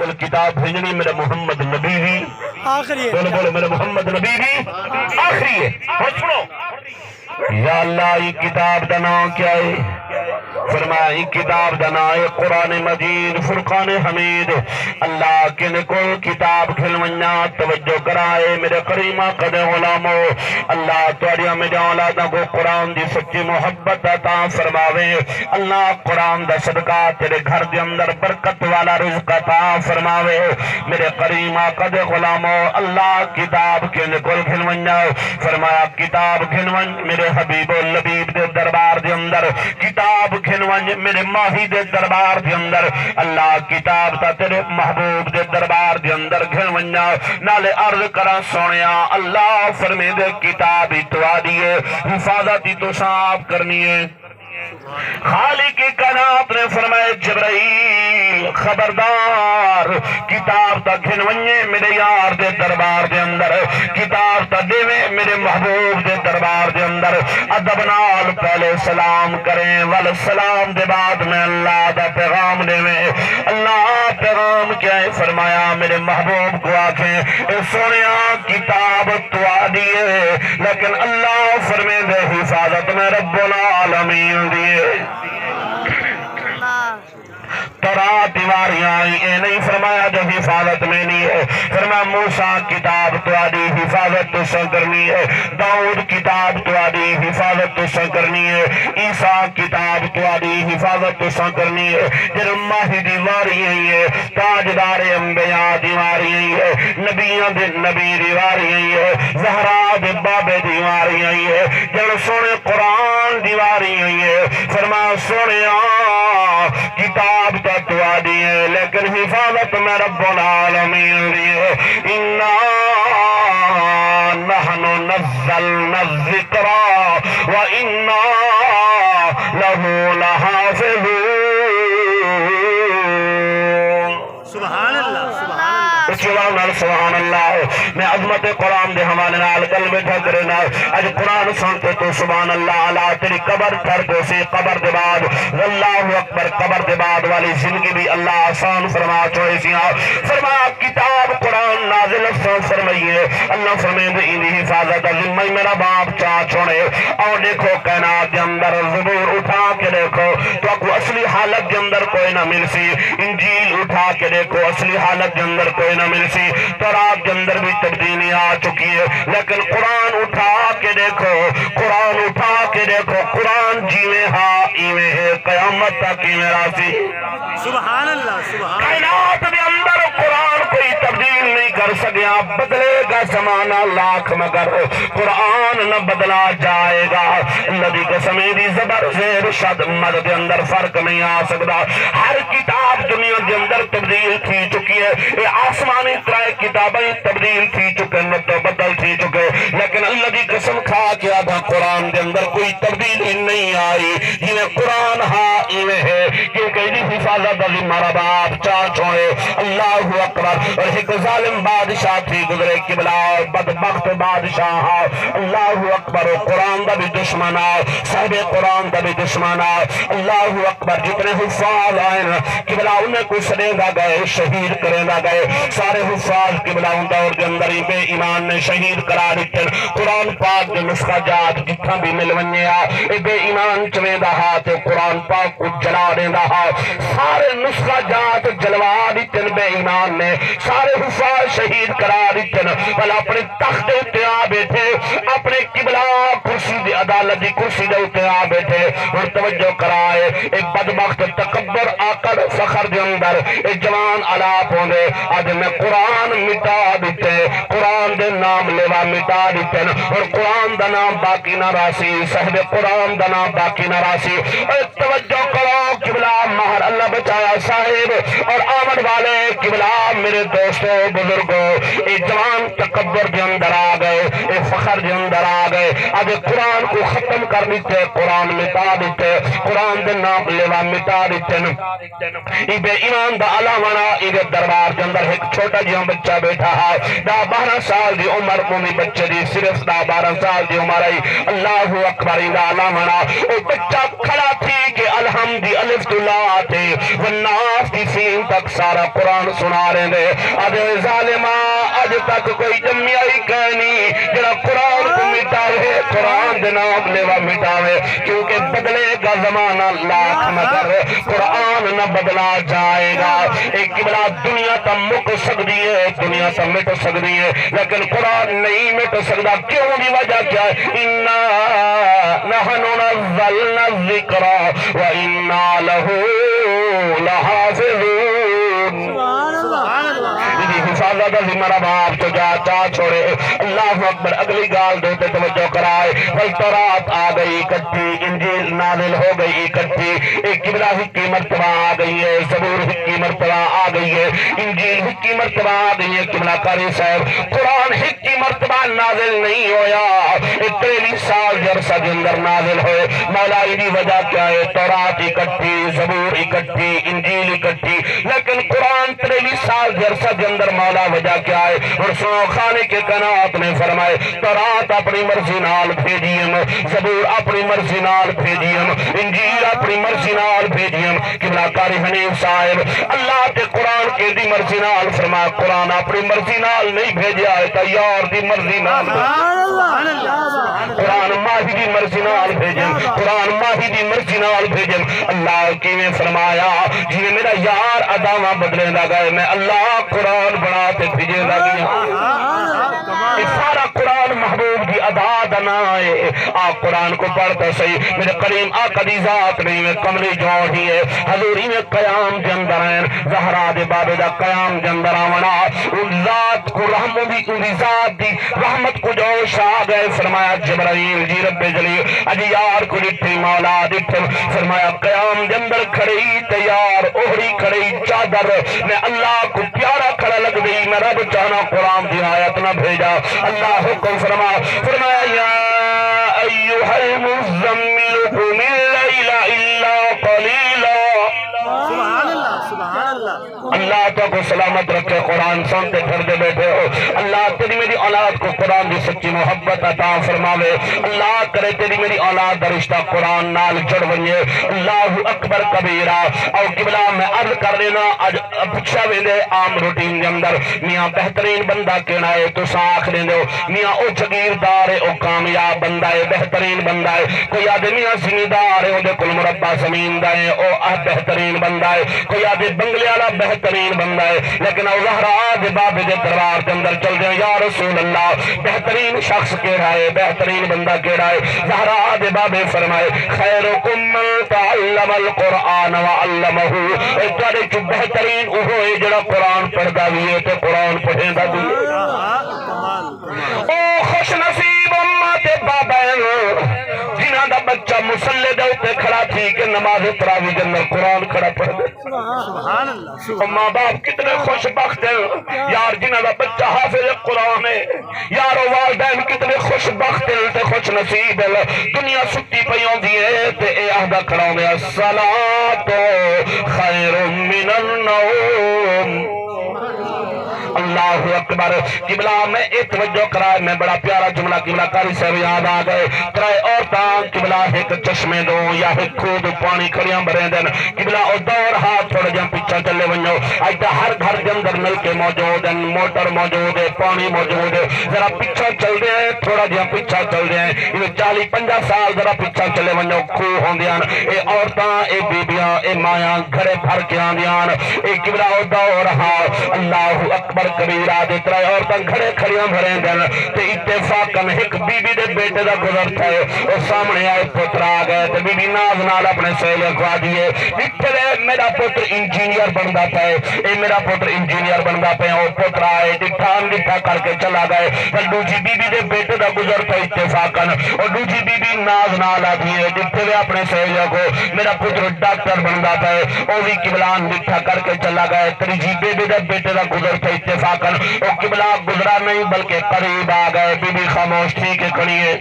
کو کتاب بھیجنی میرے محمد نبی بھی آخری بولو بولو میرے محمد نبی بھی آخری ہے. اور سنو یا اللہ یہ کتاب دا نام کیا ہے؟ فرمایا یہ کتاب دا نام ہے قرآن مجید فرقان حمید. اللہ کن کو کتاب کھلونا توجہ کرائے میرے کریمہ قد غلامو. اللہ توڑیا میں جاؤں اولادوں کو قرآن دی سچی محبت عطا فرماوے. اللہ قرآن دا صدقہ تیرے گھر دے اندر برکت والا رزق عطا فرماوے میرے کریمہ قد غلامو. اللہ کتاب کن کو کھلونا فرمایا کتاب کھلون میرے حبیب و لبیب دے دربار دے اندر کتاب کھلون میرے ماہی دے دربار دے اندر. اللہ کتاب تا تیرے محبوب دے دربار دے اندر کھلون نالے عرض کرا سونیا اللہ فرمے دے کتاب اتوا دیئے حفاظت تو صاف کرنی ہے. خالق کائنات نے فرمائے جبرائیل خبردار کتاب تا کھنونیے میرے یار دے دربار دے اندر کتاب تا دیوے میرے محبوب دے دربار دے اندر ادب نال پہلے سلام کریں والسلام دے بعد میں اللہ دا پیغام دیوے. اللہ پیغام کیا ہے فرمایا میرے محبوب کو آکھیں اے سونیا کتاب توا دیئے لیکن اللہ فرمے دے حفاظت میں رب العالمین دیئے. تورات دیواریاں اے نہیں فرمایا جو حفاظت میں نہیں ہے. فرمایا موسیٰ کتاب تواری حفاظت تو سن کرنی ہے. داؤد کتاب تواری حفاظت تو سن کرنی ہے. عیسیٰ کتاب تواری حفاظت تو سن کرنی ہے. جرماہی دیواریاں ہے تاجدار انبیاء دیواریاں ہے نبیوں دے نبی دیواریاں ہے زہرا دے بابے دیواریاں ہے جن سونے قرآن دیواریاں ہے. فرمایا سونے کتاب تا توا دیئے لیکن حفاظت میں رب العالمین دیئے. اِنَّا نَحْنُ نَزَّلْنَا الذِّكْرَ وَإِنَّا لَهُ لَحَافِظُونَ. سبحان اللہ سبحان اللہ. میں عظمت قرآن دے حوالے نال قلب ٹھکرے نال اج قرآن سنتے تو سبحان اللہ اللہ تیری قبر کر دو سی قبر دے بعد واللہ اکبر قبر دے بعد والی زندگی بھی اللہ آسان فرما چھوڑے سی. فرما کتاب قرآن نازل فرمائیے اللہ فرمائے دے انہی حفاظت ذمہ میرا باپ چاہ چھوڑے. اور دیکھو کائنات دے اندر زبور اٹھا کے دیکھو تو آپ کو اصلی حالت دے اندر کوئی نہ مل سی. انجیل اٹھا کے دیکھو اصلی حالت دے اندر کوئی نہ مل سی. تورات کے اندر بھی تبدیلی آ چکی ہے لیکن قرآن اٹھا کے دیکھو قرآن اٹھا کے دیکھو قرآن جیویں ہاں ایویں ہے قیامت تک ایویں راضی. سبحان اللہ سبحان کائنات کے اندر قرآن کوئی تبدیل نہیں کر سکیا. بدلے گا زمانہ لاکھ مگر قرآن نہ بدلا جائے گا. اللہ دی قسم دی زبر زیر شد مد کے اندر فرق نہیں آ سکتا. ہر کتاب دنیا کے اندر تبدیل تھی چکی ہے. یہ آسمانی طرح کتابیں تبدیل تھی چکے نتو بدل تھی چکے لیکن اللہ دی قسم کھا کے آدھا قرآن دے اندر کوئی تبدیلی نہیں آئی. جنہیں قرآن ہاں ایویں ہے کیونکہ یہ حفاظت عظیم ہمارا باپ چاہ چھوڑے. اللہ اکبر. اور ایک ظالم بادشاہ تھی گزرے قبلہ بدبخت بادشاہ اللہ اکبر. قرآن دا بھی دشمن صاحب قرآن دا بھی دشمن. اللہ اکبر. جتنے حفاظ آئے قبلہ انہیں کوئی سڑے گا گئے شہید کرے گا گئے سارے حفاظ قبلہ ان دور کے اندر ہی بے ایمان نے شہید کرا دیتے. قرآن پاک کے نسخہ جات جتنا بھی ملونے بے ایمان چویں دا ہاتھ قرآن پاک کو جلا دیں دا ہاتھ سارے نسخہ جات جلوا دیتے بے ایمان نے سارے حفاظ شہید کرا دیتے. بل اپنے تخت اتیا بیٹھے اپنے قبلہ کرسی دی عدالت دی کرسی دے اتیا بیٹھے. اور توجہ کرائے ایک بدبخت تکبر آکر فخر دے اندر ایک جوان علاپ ہوندے آج میں قرآن مٹا دیتے قرآن دے نام لیوا مٹا دیتے اور قرآن دا نام باقی نہ راسی صاحب قرآن دا نام باقی نہ راسی. اور توجہ کرو قبلہ مہر اللہ بچایا صاحب اور آمد والے قبلہ میرے دوستوں بزرگوں ایک جوان تکبر دے اندر آ گئے، اے فخر دے اندر آ گئے، اب قرآن کو ختم کر دیتے، قرآن مٹا دیتے، قرآن دے نام لیوا مٹا دیتے۔ ای بے ایمان دا علاوہ ای دے دربار دے اندر ایک چھوٹا جہاں بچہ بیٹھا ہے، 12 سال دی عمر مومی بچے دی، صرف 12 سال دی عمر ہے۔ اللہ اکبر، ای دا علاوہ او بچہ کھڑا تھی کہ الحمد الف لا تھے والناس کی سین تک سارا قرآن سنا رہے دے۔ اب ظالمہ اج تک کوئی جمعی کہنی جڑا قرآن کو مٹاوے، قرآن دے نام لیوا مٹاوے، کیونکہ بدلے گا زمانہ لاکھ مگر قرآن نہ بدلا جائے گا۔ ایک قبلہ دنیا تا مک سکتی ہے، دنیا تا مٹ سکتی ہے، لیکن قرآن نہیں مٹ سکتا۔ کیوں دی وجہ کیا ہے؟ اِنَّا نَحْنُ نَزَّلْنَا الذِّكْرَ وَإِنَّا لَهُ لَحَافِظُونَ۔ سبحان اللہ۔ حفاظت ذمہ باپ تو جا چاہ چھوڑے۔ اللہ اکبر، اگلی گال دوتے توجہ کرائے۔ والتورات آ گئی اکٹھی، انجیل نازل ہو گئی اکٹھی، ایک قبلہ ہکی مرتبہ آ گئی ہے، زبور ہکی مرتبہ آ گئی ہے، انجیل ہکی مرتبہ آ گئی ہے۔ قبلہ کاری صاحب، قرآن ہکی مرتبہ نازل نہیں ہویا، 43 سال جرسہ کے اندر نازل ہوئے۔ مولا دی وجہ کیا ہے؟ تورات اکٹھی، زبور اکٹھی، انجیل اکٹھی، لیکن قرآن 43 سال جرسہ کے اندر مولا وجہ کیا ہے؟ اور سنو خانے کے قناعت نے فرمائے تورات اپنی مرضی نال بھیجیم، زبور اپنی مرضی نال بھیجیم، انجیل اپنی مرضی نال بھیجیم۔ قبلہ کاری حنیف صاحب، اللہ تے قرآن کے دی مرضی نال فرمائے قرآن اپنی مرضی نال نہیں بھیجیا ہے، تیار دی مرضی نال قرآن ماہی دی مرضی نال بھیجیں، قرآن ماہی دی مرضی نال بھیجیں۔ اللہ کی نے فرمایا جی میرا یار اداواں بدلے دا گئے، میں اللہ قرآن بنا تے بھیجے دا گیا۔ یہ سارا قرآن محبوب دی ادا دنا ہے۔ آپ قرآن کو پڑھتا صحیح، میرے کریم آقا دی ذات نہیں میں کملی جوڑ ہی ہے، حضوری میں قیام کے اندر ہیں، زہرا دے بابے دا قیام کے اندر آونا، ان ذات کو رحمت دی، ان ذات دی رحمت کو جوش آ گئے۔ فرمایا جبرائیل جی رب جلیل اجی یار کو لٹھی مولا دکھم، فرمایا قیام کے اندر کھڑی تیار اوہری کھڑی چادر، میں اللہ کو پیارا کھڑا لگ گئی، میں رب چاہنا قرآن دی آیت نہ بھیجا۔ اللہ حکم فرمایا یا ایوہ المزمل قم اللیل الا قلیلا۔ سبحان اللہ، سبحان اللہ۔ اللہ تو کو سلامت رکھے، قرآن سنتے گھر دے بیٹھے ہو، اللہ تیری میری اولاد کو قرآن دی سچی محبت عطا فرماوے، اللہ کرے تیری میری اولاد دا رشتہ قرآن نال جڑ ونجے۔ اللہ اکبر کبیرہ۔ او قبلہ میں عرض کر لینا اج پچھا ویندے عام روٹین دے اندر میاں بہترین بندہ کہنا ہے تو ساکھ لیندے ہو میاں او جگیردار ہے، او کامیاب بندہ ہے، بہترین بندہ ہے۔ کوئی آدھے میاں زمیندار ہے، اندے کل مربع زمین دا ہے، او بہترین بندہ ہے۔ کوئی آدھے بنگلے والا بہترین بندہ ہے، لیکن او زہرا دے بابے دے دربار کے اندر چل جائیں یا رسول اللہ بہترین شخص کہڑا ہے، بہترین بندہ کہڑا ہے؟ زہرا دے بابے فرمائے خیرکم من تعلم القرآن وعلمہ، اے تواڈے چ بہترین اوہ ہے جڑا قرآن پڑھدا وی ہے تے قرآن پڑھیندا وی ہے۔ او خوش نصیب امت بابا جنہاں دا بچہ مصلی دے اوتے کھڑا تھی کہ نماز تراویح دے اندر قرآن کھڑا پڑھ دے۔ سبحان اللہ۔ ماں باپ کتنے خوش بخت ہیں یار جنہاں دا بچہ حافظ قرآن ہے، یار والدین کتنے خوش بخت ہیں تے خوش نصیب ہے۔ دنیا ستی پئی ہوندی ہے تے اے آہدا کھڑا ہوندے الصلاۃ خیر من النوم۔ اللہ اکبر۔ قبلہ میں ایک توجہ کرائے، میں بڑا پیارا جملہ قبلہ کاری صاحب یاد آ گئے۔ ترائے عورتاں قبلہ ایک چشمے دو یا ایک خود پانی کھڑیاں بھریں دن، قبلہ او دور ہاتھ تھوڑا جہاں پیچھا چلے ونجو، ایتا ہر گھر کے اندر مل کے موجود ہیں، موٹر موجود ہے، پانی موجود ہے، ذرا پیچھا چل دے ہیں، تھوڑا جہاں پیچھا چل دے ہیں، یہ 40-50 سال ذرا پیچھا چلے ونجو کھو ہوں دیاں، اے عورتاں، اے بیبیاں، اے مایاں گھرے بھر کے آن دیاں، اے قبلہ او دور ہاتھ اللہ اکبر کبیرہ دے ترائے عورتاں گھڑے کھڑیاں بھریں دن تے اتفاقاً ایک بی بی دے بیٹے دا گزر تھا وہ سامنے آئے پتر آ گئے تے بی بی ناز نال اپنے سہیلے کو آ دیئے نکلے میرا پتر انجینئر بندہ پہ اے میرا پتر انجینئر بندہ پہ وہ پتر آئے ڈٹھان ڈٹھا کر کے چلا گئے پھر دوجی بی بی دے بیٹے دا گزر تھا اتفاقاً اور دوجی بی بی ناز نال آ دیئے نکلے اپنے سہیلے کو میرا پتر ڈاکٹر بندہ پہ وہ بھی قبلان ڈٹھا کر کے چلا گئے تریجی بی بی دے بیٹے دا گزر تھا اتفاق لیکن وہ قبلہ گزرا نہیں بلکہ قریب آ گئے. بی بی خاموش تھی کہ کھڑی ہے,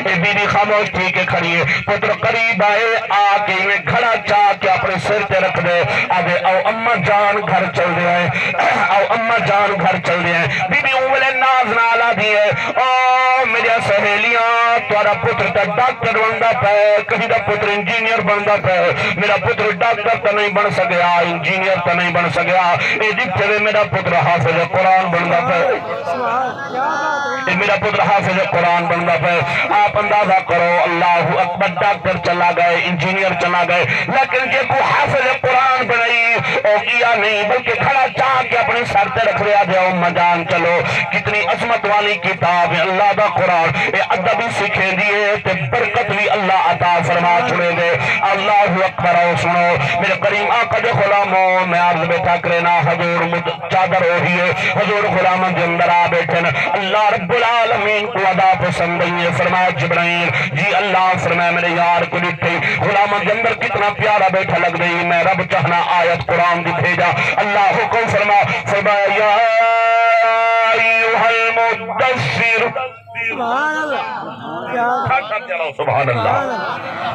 بی بی خاموش تھی کہ کھڑی ہے. پتر قریب آئے, آ کے میں کھڑا چاہ کے اپنے سر تے رکھ دے. آگے او اماں جان گھر چل دے ہیں, او اماں جان گھر چل دے ہیں. بی بی اولے ناز نالا دی ہے, او میرے سہیلیاں تورا پتر تا ڈاکٹر بندا پے, کہیں دا پتر انجینئر بندا پے. میرا پتر ڈاکٹر تا نہیں بن سکیا, انجینئر تا نہیں بن سکیا. اے جتھے وے میرا پتر حافظ قرآن بندا پے, میرا پتر حافظ قرآن بندا پے. آپ اندازہ کرو, اللہ اکبر, ڈاکٹر چلا گئے, انجینئر چلا گئے, لیکن جے کو حافظ قرآن بنائی او کیا نہیں بلکہ کھڑا چاہ کے اپنی سر تے رکھ لیا. جاؤ مجان چلو, کتنی عظمت والی کتاب ہے اللہ دا قرآن. اے ادب بھی سکھیں دیئے تے برکت بھی اللہ عطا فرما چھڑے دے. اللہ اکبر. او سنو میرے کریم آقا دے غلاموں, میں عرض بیٹھا کرنا حضور چادر ہوئی ہے, حضور غلاموں کے اندر آ بیٹھن. اللہ رب العالمین کو ادا پسند ہے. فرمایا جبرائیل جی اللہ, فرمایا میرے یار کو لٹھے غلاموں کے اندر کتنا پیارا بیٹھا لگ گئی. میں رب چاہنا آیت قرآن دی بھیجا. اللہ حکم فرمایا یا ایوہ المدثر. سبحان اللہ,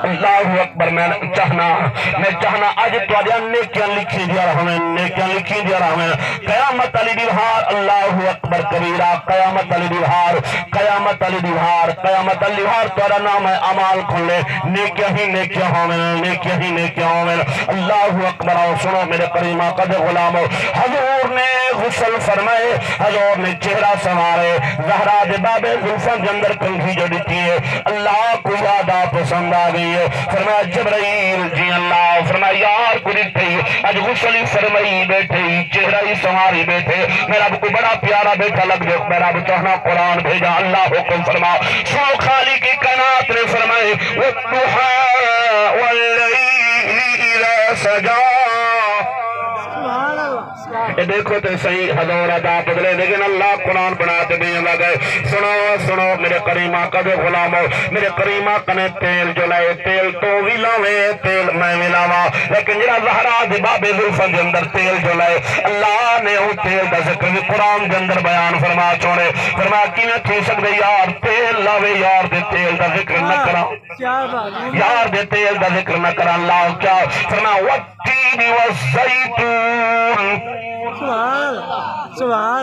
اللہ اکبر. میں چاہنا آج تواڈیاں نیکیاں لکھی دیا رہا, نیکیاں لکھی دیا رہا. قیامت علی دیوار, اللہ اکبر کبیرہ, قیامت علی دیوار, قیامت علی دیوار, قیامت علی دیوار. تواڈا نام ہے اعمال کھلے, نیکیاں ہی نیکیاں ہوویں, نیکیاں ہی نیکیاں ہوویں. اللہ اکبر. اور سنو میرے کریم آقا دے غلامو, حضور نے غسل فرمائے, حضور نے چہرہ سنوارے, زہرا دے بابے زلفان کے اندر کنگھی جو دیتی ہے. اللہ کو یادہ پسند آ گئی ہے. فرمایا جبرائیل جی اللہ, فرمایا یار کو دیتی اج غسل ہی فرمائی بیٹھے, چہرہ ہی سنواری بیٹھے. میرا کو بڑا پیارا بیٹھا لگ دے, میرا چاہنا قرآن بھیجا. اللہ حکم فرما, سو خالق کی کائنات نے فرمائے والضحى واللیل اذا سجا. دیکھو تو صحیح حضور ادا بدلے, لیکن اللہ قرآن بناتے نہیں لگے. سنو سنو میرے کریم آقا دے غلامو, میرے کریم آقا نے تیل جو لائے, تیل تو بھی لاویں, تیل میں بھی لاواں, لیکن جڑا زہرا دے بابے زلفان دے اندر تیل جو لائے, اللہ نے وہ تیل دا ذکر بھی قرآن دے اندر بیان فرما چھوڑے. فرما کی میں تھی سکتے یار تیل لاوے, یار دے تیل دا ذکر نہ کرا, یار دے تیل دا ذکر نہ کرا. اللہ کیا فرما والتین والزیتون. سبحان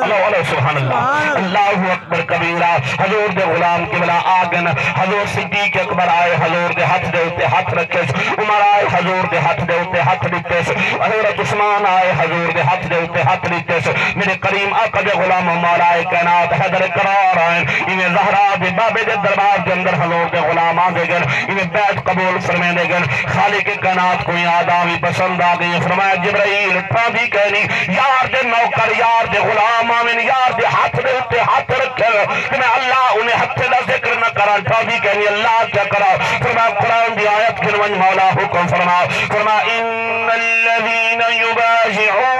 اللہ, سبحان اللہ, اللہ اکبر کبیرہ. حضور دے غلام قبلہ آگن, حضور صدیق اکبر آئے, حضور دے ہاتھ دے اتے ہاتھ رکھے, عمر آئے, حضور دے ہاتھ دے اتے ہاتھ دیتے, حضرت عثمان آئے, حضور دے ہاتھ دے اتے ہاتھ دیتے. میرے کریم آقا دے غلام مولا کائنات حیدر قرار آئے, انہیں زہرا دے بابے دے دربار کے اندر حضور دے غلام آ گئے, انہیں بیعت قبول فرمے دے گئے. خالق کائنات کو یاد آوی پسند آ گئی. فرمایا جبرائیل تھا بھی کہنی یار دے نوکر, یار دے غلام آمین, یار دے ہاتھ دے اتے ہاتھ رکھے کہ میں اللہ انہیں ہاتھ دا ذکر نہ کرا. تھا بھی کہنی اللہ کیا کرا. فرمایا قرآن دی آیت کنون مولا حکم فرما, فرما ان الذین یباشعون